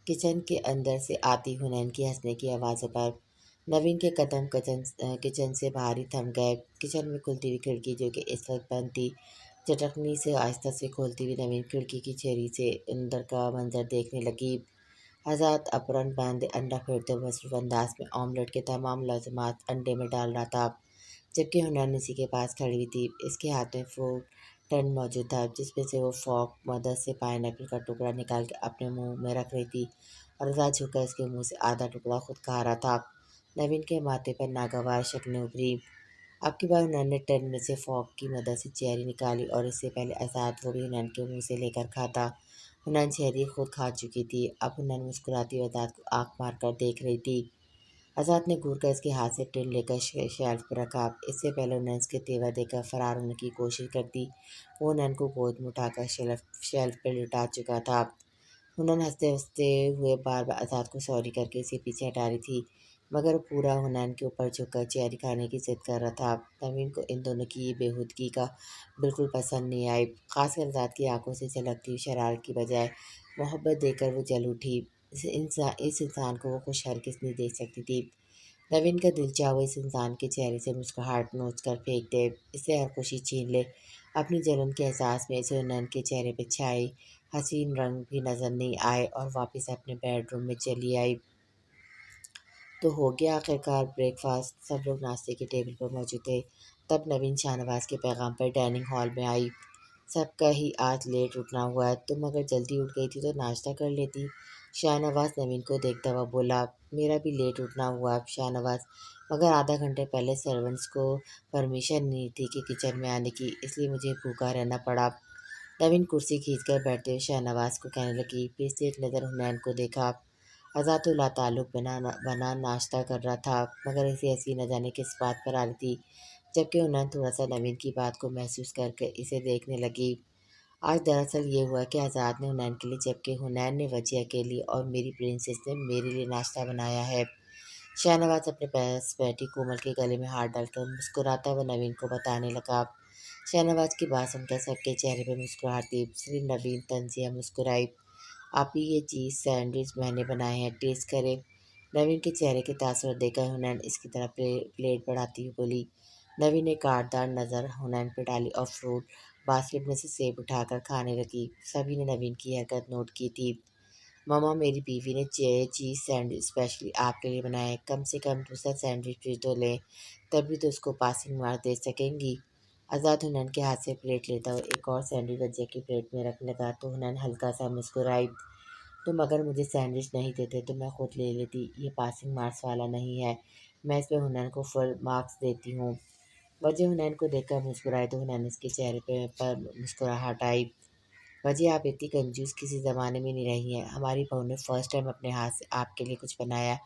Kitchen के अंदर से आती हुनैन की हंसने की आवाज़ों पर नवीन के कदम किचन से बाहर ही थम गए। किचन में खुलती हुई खिड़की जो कि इस वक्त बंद थी, चटकनी से आहिस्ता से खोलती हुई नवीन खिड़की की छेड़ी से अंदर का मंजर देखने लगी। आज़ाद अपरन बांधे अंडा फेंटते हुए मसरूफ़ अंदाज में ऑमलेट के तमाम लज़्ज़ात अंडे में डाल रहा था, जबकि हुनैन उसी के पास खड़ी हुई थी। इसके हाथ में फ़ोर्क टन मौजूद था, जिसमें से वो फ़ोर्क मदद से पाइनएप्पल का टुकड़ा निकाल के अपने मुंह में रख रही थी और आज़ाद झुककर उसके मुंह से आधा टुकड़ा खुद खा रहा था। नवीन के माथे पर नागवार शक्लें उभरी। अब की बार हुनैन ने टन में से फ़ोर्क की मदद से चेरी निकाली और इससे पहले आज़ाद वो भी हुनैन के मुंह से लेकर खाता। हुनैन चेरी खुद खा चुकी थी। अब हुनैन मुस्कुराती हुई आज़ाद को आंख मारकर देख रही थी। आज़ाद ने घूरकर इसके हाथ से टिन लेकर शेल्फ पर रखा। इससे पहले हुनैन उसके तेवर देकर फरार होने की कोशिश करती, वो हुनैन को गोद में उठाकर शेल्फ पर लिटा चुका था। हुनैन हंसते-हंसते हुए बार-बार आज़ाद को सॉरी करके उसे पीछे हटा रही थी, मगर वो पूरा हुनैन के ऊपर झुककर चेरी खाने की ज़िद कर रहा था। नवीन को इन दोनों की ये बेहूदगी का बिल्कुल पसंद नहीं आई, खासकर आज़ाद की आंखों से झलकती हुई शरारत की बजाय मोहब्बत देखकर वो जल उठी। इस इंसान को वो खुश हरगिज़ नहीं देख सकती थी। नवीन का दिल चाहा वो इस इंसान के चेहरे से मुस्कुराहट नोच कर फेंक दे, इससे हर खुशी छीन ले। अपनी जलन के एहसास में इसे हुनैन के चेहरे पे छाई हसीन रंग भी नजर नहीं आए और वापस अपने बेडरूम में चली आई। तो हो गया आखिरकार ब्रेकफास्ट। सब लोग नाश्ते की टेबल पर मौजूद थे। तब नवीन शाहनवाज के पैगाम पर डाइनिंग हॉल में आई। सबका ही आज लेट उठना हुआ है, तुम अगर जल्दी उठ गई थी तो नाश्ता कर लेती। शाहनवाज नवीन को देखता हुआ बोला। मेरा भी लेट उठना हुआ है शाहनवाज, मगर आधा घंटे पहले सर्वेंट्स को परमिशन नहीं थी कि किचन में आने की, इसलिए मुझे भूखा रहना पड़ा। नवीन कुर्सी खींचकर बैठते हुए शाहनवाज को कहने लगी। फिर से एक नज़र हुनैन को देखा। आज़ाद तो लाताल्लुक़ बना नाश्ता कर रहा था, मगर इसे हंसी न जाने किस बात पर आ रही थी, जबकि हुनैन थोड़ा-सा नवीन की बात को महसूस करके इसे देखने लगी। आज दरअसल ये हुआ कि आज़ाद ने हुनैन के लिए, जबकि हुनैन ने वजिया के लिए और मेरी प्रिंसेस ने मेरे लिए नाश्ता बनाया है। शाहनवाज अपने पास बैठी कोमल के गले में हाथ डालकर मुस्कुराता हुआ नवीन को बताने लगा। शाहनवाज की बात सुनकर सबके चेहरे पर मुस्कुराहट थी, सिर्फ नवीन तंजिया मुस्कुराई। आप ही ये चीज़ सैंडविच मैंने बनाए हैं, टेस्ट करें। नवीन के चेहरे के तासुर देखकर हुनैन इसकी तरफ प्लेट बढ़ाती हुई बोली। नवीन ने काटदार नज़र हुनैन पर डाली और फ्रूट बास्केट में से सेब उठाकर खाने लगी। सभी ने नवीन की हरकत नोट की थी। मम्मा, मेरी बीवी ने चीज़ सैंडविच स्पेशली आपके लिए बनाया है, कम से कम दूसरा सैंडविच भी तो लें, तभी तो उसको पासिंग मार्क दे सकेंगी। आज़ाद हुनैन के हाथ से प्लेट लेता हुआ एक और सैंडविच बच्चे की प्लेट में रखने लगा तो हुनैन हल्का सा मुस्कुराई। तुम अगर मुझे सैंडविच नहीं देते तो मैं खुद ले लेती, ये पासिंग मार्क्स वाला नहीं है, मैं इस पे हुनैन को फुल मार्क्स देती हूँ। वजह हुनैन को देखकर मुस्कुराए तो हुनैन उसके चेहरे पर मुस्कुराहट आई। वजह आप इतनी कंजूस किसी ज़माने में नहीं रही हैं। हमारी बहू ने फर्स्ट टाइम अपने हाथ से आपके लिए कुछ बनाया,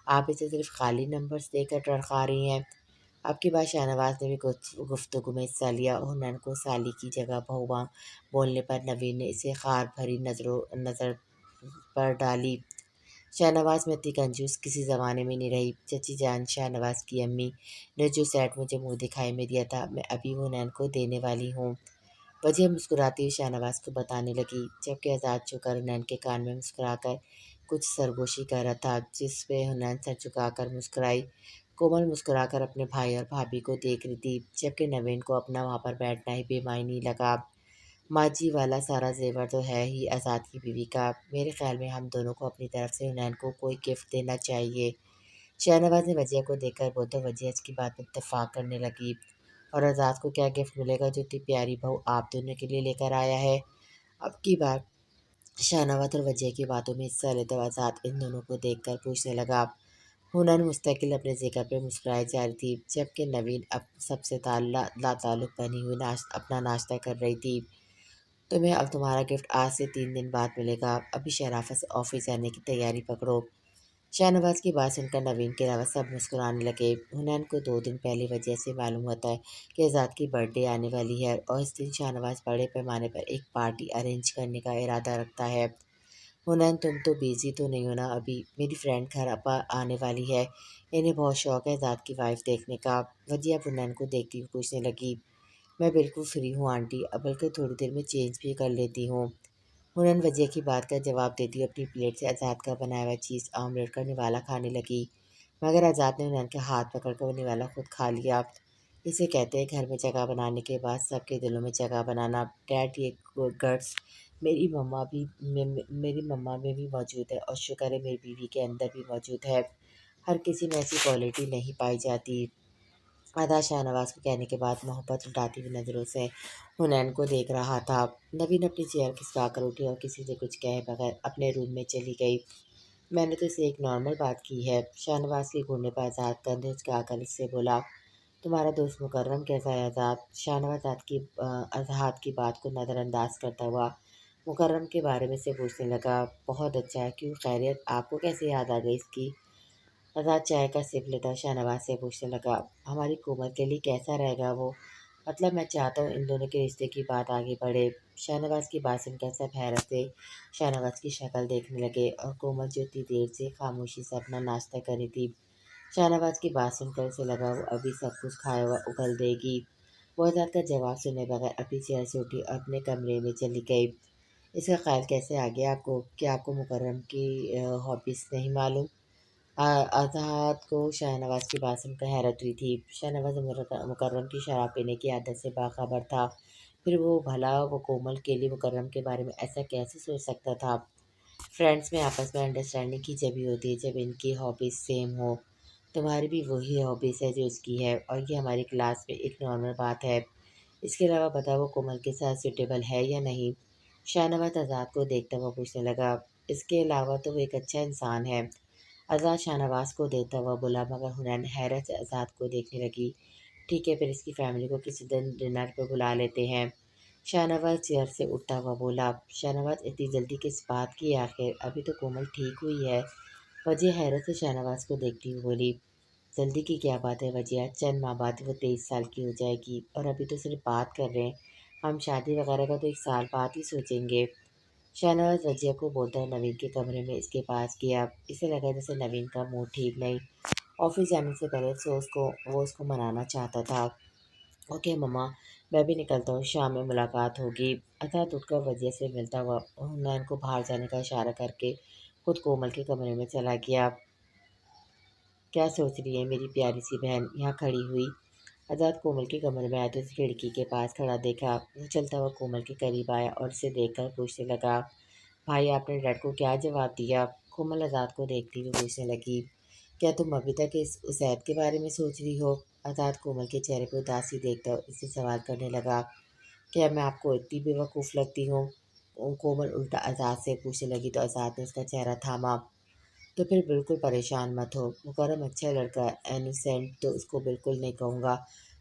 आप इसे सिर्फ खाली नंबर्स देकर टरका रही हैं। अब की बात शाहनवाज ने भी गुफ्तगू में हिस्सा लिया। हुनैन को साली की जगह बहुआ बोलने पर नवीन ने इसे खार भरी नज़र पर डाली। शाहनवाज में इतनी कंजूस किसी ज़माने में नहीं रही। चची जान, शाहनवाज की अम्मी ने जो सेट मुझे मुंह दिखाई में दिया था, मैं अभी हुनैन को देने वाली हूँ। वजह मुस्कुराती हुई शाहनवाज को बताने लगी, जबकि आज़ाद झुककर हुनैन के कान में मुस्कुराकर कुछ सरगोशी कर रहा था, जिस पे हुनैन सर झुकाकर मुस्कुराई। कोमल मुस्कुराकर अपने भाई और भाभी को देख रही थी, जबकि नवीन को अपना वहाँ पर बैठना ही बेमायनी लगा। माजी वाला सारा ज़ेवर तो है ही आज़ाद की बीवी का। मेरे ख़्याल में हम दोनों को अपनी तरफ से हुनैन को कोई गिफ्ट देना चाहिए। शाहनवाज ने वजिया को देखकर बोलते वजिया इसकी बात में इत्तेफाक करने लगी। और आज़ाद को क्या गिफ्ट मिलेगा जो इतनी प्यारी बहू आप दोनों के लिए लेकर आया है। अब की बार शाहनवाज और वजिया की बातों में हिस्सा लेते हुए आज़ाद इन दोनों को देखकर पूछने लगा। हुनैन मुस्तकिल अपने जिक्र पे मुस्कुराई जा रही थी, जबकि नवीन अब सबसे लाताल्लुक़ बनी हुई अपना नाश्ता कर रही थी। तुम्हें अब तुम्हारा गिफ्ट आज से 3 दिन बाद मिलेगा, अभी शराफत से ऑफिस जाने की तैयारी पकड़ो। शाहनवाज की बात सुनकर नवीन के अलावा सब मुस्कुराने लगे। हुनैन को 2 दिन पहले वजह से मालूम होता है कि आज़ाद की बर्थडे आने वाली है और इस दिन शाहनवाज बड़े पैमाने पर एक पार्टी अरेंज करने का इरादा रखता है। हुनैन, तुम तो बिजी तो नहीं हो ना अभी, मेरी फ्रेंड घर पर आने वाली है, इन्हें बहुत शौक है आज़ाद की वाइफ देखने का। वजिया हुनैन को देखती हुई पूछने लगी। मैं बिल्कुल फ्री हूँ आंटी, अब बल्कि थोड़ी देर में चेंज भी कर लेती हूँ। हुनैन वजिया की बात का जवाब देती हुए अपनी प्लेट से आज़ाद का बनाया हुआ चीज़ ऑमलेट का निवाला खाने लगी, मगर आज़ाद ने हुनैन के हाथ पकड़कर वो निवाला खुद खा लिया। इसे कहते हैं घर में जगह बनाने के बाद सबके दिलों में जगह बनाना। डैड, ये गट्स मेरी मम्मा में भी मौजूद है और शुक्र है मेरी बीवी के अंदर भी मौजूद है। हर किसी में ऐसी क्वालिटी नहीं पाई जाती। अदा शाहनवाज को कहने के बाद मोहब्बत लुटाती हुई नज़रों से हुनैन को देख रहा था। नवीन अपनी चेयर खिसका कर उठी और किसी से कुछ कहे बगैर अपने रूम में चली गई। मैंने तो इसे एक नॉर्मल बात की है। शाहनवाज के घूरने पर आज़ाद कंधे उचकाकर इससे बोला, तुम्हारा दोस्त मुकर्रम कैसा है आज़ाद? शाहनवाज आज़ाद की बात को नज़रअंदाज करता हुआ मुकर्रम के बारे में से पूछने लगा। बहुत अच्छा है, क्यों खैरियत? आपको कैसे याद आ गई इसकी? आज़ाद चाय का सिप लेता शाहनवाज से पूछने लगा, हमारी कोमल के लिए कैसा रहेगा वो? मतलब मैं चाहता हूँ इन दोनों के रिश्ते की बात आगे बढ़े। शाहनवाज की बात सुनकर सब हैरत से शाहनवाज की शक्ल देखने लगे और कोमल जो इतनी देर से खामोशी से अपना नाश्ता कर रही थी, शाहनवाज की बात सुनकर उसे लगा वो अभी सब कुछ खाया हुआ उगल देगी। वो आज़ाद का जवाब सुने बगैर अपनी चेयर से उठी और अपने कमरे में चली गई। इसका ख्याल कैसे आ गया आपको? क्या आपको मुकर्रम की हॉबीज़ नहीं मालूम? आज़ाद को शाहनवाज की बात सुनकर हैरत हुई थी। शाहनवाज मुकर्रम की शराब पीने की आदत से बाखबर था। फिर वो भला वो कोमल के लिए मुकर्रम के बारे में ऐसा कैसे सोच सकता था? फ्रेंड्स में आपस में अंडरस्टैंडिंग की जब ही होती है जब इनकी हॉबीज़ सेम हो। तुम्हारी भी वही हॉबीज़ है जो इसकी है और ये हमारी क्लास में एक नॉर्मल बात है। इसके अलावा बताओ वो कोमल के साथ सूटेबल है या नहीं? शाहनवाज आज़ाद को देखता हुआ पूछने लगा। इसके अलावा तो वो एक अच्छा इंसान है। आज़ाद शाहनवाज को देखता हुआ बोला, मगर हुनैन हैरत से आज़ाद को देखने लगी। ठीक है, फिर इसकी फैमिली को किसी दिन डिनर पर बुला लेते हैं। शाहनवाज चेयर से उठता हुआ बोला। शाहनवाज इतनी जल्दी किस बात की है आखिर? अभी तो कोमल ठीक हुई है। वजिया हैरत से शाहनवाज को देखती हुई बोली, जल्दी की क्या बात है वजिया? चंद माह बाद वो 23 साल की हो जाएगी और अभी तो सिर्फ बात कर रहे हैं। हम शादी वगैरह का तो 1 साल बाद ही सोचेंगे। शाहनवाज वजिया को बोलता है नवीन के कमरे में इसके पास गया। इसे लगा जैसे नवीन का मूड ठीक नहीं। ऑफिस जाने से पहले वो उसको मनाना चाहता था। ओके मम्मा, मैं भी निकलता हूँ, शाम में मुलाकात होगी। अर्थात उठकर वजिया से मिलता हुआ हुनैन को बाहर जाने का इशारा करके खुद कोमल के कमरे में चला गया। क्या सोच रही है मेरी प्यारी सी बहन? यहाँ खड़ी हुई। आज़ाद कोमल के कमरे में आया तो उसे खिड़की के पास खड़ा देखा। वो चलता हुआ कोमल के करीब आया और उसे देखकर पूछने लगा, भाई आपने डैड को क्या जवाब दिया? कोमल आज़ाद को देखती हुई पूछने लगी, क्या तुम अभी तक इस उसैद के बारे में सोच रही हो? आज़ाद कोमल के चेहरे पर उदासी देखता हुआ इससे सवाल करने लगा, क्या मैं आपको इतनी बेवकूफ़ लगती हूँ? कोमल उल्टा आज़ाद से पूछने लगी तो आज़ाद ने उसका चेहरा थामा। तो फिर बिल्कुल परेशान मत हो, मुकरम अच्छा लड़का है, इनोसेंट तो उसको बिल्कुल नहीं कहूँगा,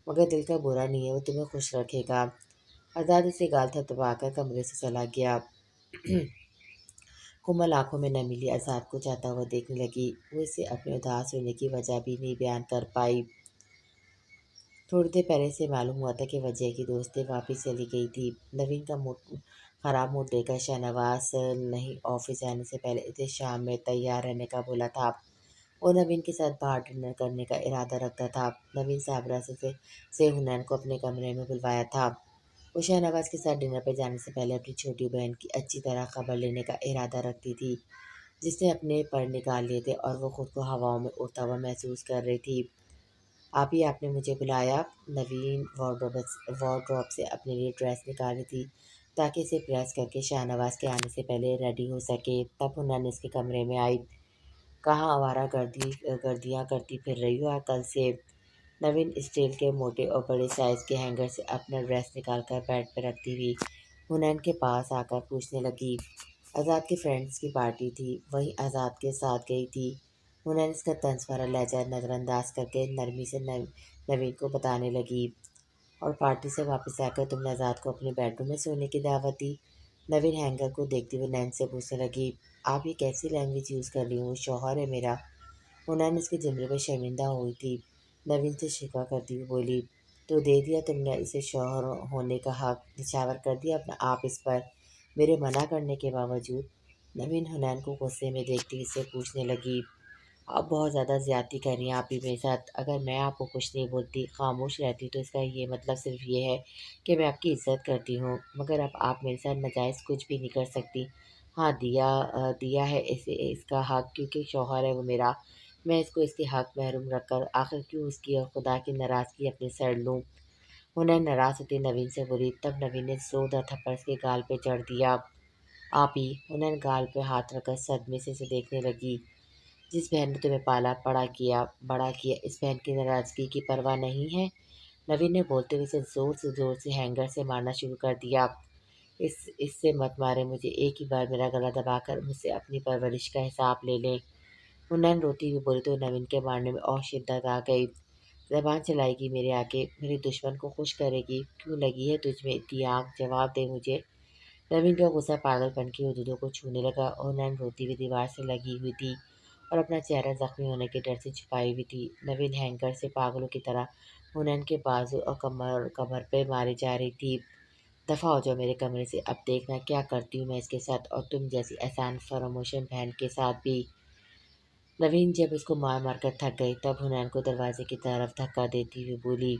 मगर दिल का बुरा नहीं है, वो तुम्हें खुश रखेगा। आज़ाद उसे गाल थपथपाकर कमरे से चला गया। कोमल आंखों में नमी लिए आज़ाद को जाता हुआ देखने लगी। वो इसे अपने उदास होने की वजह भी नहीं बयान कर पाई। थोड़ी देर पहले से मालूम हुआ था कि वजह की दोस्तें वापस चली गई थी। नवीन का मूड खराब मूड देखकर शाहनवाज नहीं ऑफिस जाने से पहले इसे शाम में तैयार रहने का बोला था। वो नवीन के साथ बाहर डिनर करने का इरादा रखता था। नवीन साबरा से हुनैन को अपने कमरे में बुलवाया था। वो शाहनवाज के साथ डिनर पर जाने से पहले अपनी छोटी बहन की अच्छी तरह खबर लेने का इरादा रखती थी, जिसने अपने पर निकाल लिए थे और वो खुद को हवाओं में उड़ता हुआ महसूस कर रही थी। आप ही आपने मुझे बुलाया? नवीन वार्डरोब से अपने लिए ड्रेस निकाली थी ताकि इसे प्रेस करके शाहनवाज के आने से पहले रेडी हो सके। तब हुनैन इसके कमरे में आई। कहाँ आवारा गर्दियाँ करती फिर रही हो कल से? नवीन स्टील के मोटे और बड़े साइज के हैंगर से अपना ड्रेस निकालकर बेड पर रखती हुई हुनैन के पास आकर पूछने लगी। आज़ाद के फ्रेंड्स की पार्टी थी, वही आज़ाद के साथ गई थी। हुनैन इसका तंज भरा लहजा नज़रअंदाज करके नरमी से नवीन को बताने लगी, और पार्टी से वापस आकर तुमने आज़ाद को अपने बेडरूम में सोने की दावत दी? नवीन हैंगर को देखते हुए नैन से पूछने लगी, आप ये कैसी लैंग्वेज यूज़ कर रही हो? वो शौहर है मेरा। हुनैन इसके जुमले पर शर्मिंदा हुई थी। नवीन से शिकवा करती हुई बोली, तो दे दिया तुमने इसे शौहर होने का हक? निछावर कर दिया अपना आप इस पर मेरे मना करने के बावजूद? नवीन हुनैन को गुस्से में देखती इससे पूछने लगी, आप बहुत ज़्यादा ज़्यादती कर रही हैं आप भी मेरे साथ। अगर मैं आपको कुछ नहीं बोलती, खामोश रहती तो इसका ये मतलब सिर्फ़ ये है कि मैं आपकी इज़्ज़त करती हूँ, मगर अब आप मेरे साथ नाजायज़ कुछ भी नहीं कर सकती। हाँ, दिया है इसे इसका हक़, क्योंकि शौहर है वो मेरा, मैं इसको इसके हक़ महरूम रख कर आखिर क्यों उसकी और खुदा की नाराज़गी अपने सर लूँ। हुनैन नाराज़ होती नवीन से बोली, तब नवीन ने ज़ोरदार थप्पड़ उसके गाल पे जड़ दिया। आप ही, हुनैन गाल पे हाथ रखकर सदमे से उसे देखने लगी। जिस बहन ने तुम्हें पाला बड़ा किया, इस बहन की नाराज़गी की परवाह नहीं है? नवीन ने बोलते हुए उसे ज़ोर से हैंगर से मारना शुरू कर दिया। इससे मत मारें मुझे, एक ही बार मेरा गला दबाकर मुझसे अपनी परवरिश का हिसाब ले लें। हुनैन रोती हुई बोली तो नवीन के मारने में और शिद्दत आ गई। ज़बान चलाएगी मेरे आगे, मेरे दुश्मन को खुश करेगी, क्यों लगी है तुझ में इतनी आग, जवाब दे मुझे। नवीन का गुस्सा पागलपन की हदूदों को छूने लगा और नैन रोती हुई दीवार से लगी हुई थी और अपना चेहरा जख्मी होने के डर से छुपाई हुई थी। नवीन हैंगर से पागलों की तरह हुनैन के बाजू और कमर कमर पे मारी जा रही थी। दफ़ा हो जाओ मेरे कमरे से, अब देखना क्या करती हूँ मैं इसके साथ, और तुम जैसी एहसान फरामोशन बहन के साथ भी। नवीन जब उसको मार मार कर थक गई तब हुनैन को दरवाजे की तरफ धक्का देती हुई बोली,